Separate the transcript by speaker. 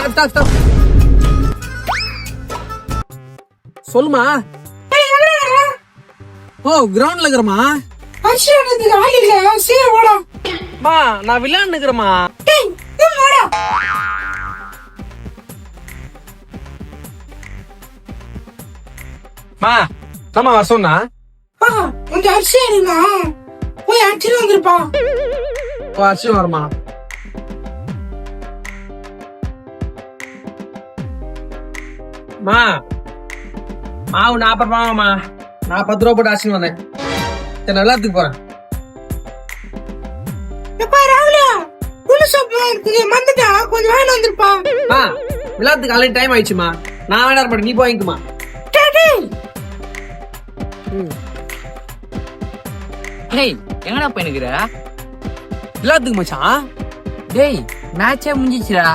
Speaker 1: Stop. சொல்லுமா. ஓ கிரவுண்ட்ல இருக்கிறமா. மா நான் விளையாண்டு இருக்கிறமா. மா நம்ம வர சொன்னா
Speaker 2: கொஞ்சம் அரிசி எடுங்க, போய் அரிசி வந்துருப்பா.
Speaker 1: அரிசி வருமா. மா மாவு 40 ரூபாமா. நான் 10 ரூபா போட்டு அரிசி வந்தேன். சரி நான் எல்லாத்துக்கு போறேன்.
Speaker 2: மந்துட்டா கொஞ்சம் வேலை வந்துருப்பா.
Speaker 1: விளையாட்டுக்கு ஆல்ரெடி டைம் ஆயிடுச்சுமா. நான் வேணா இருப்பேன், நீ போய்க்குமா.
Speaker 3: டேய் எங்கடா போய் நிக்கிற?
Speaker 1: விளையாட்டுக்கு மச்சான்.
Speaker 3: டேய் மேட்சே முடிஞ்சிச்சுடா.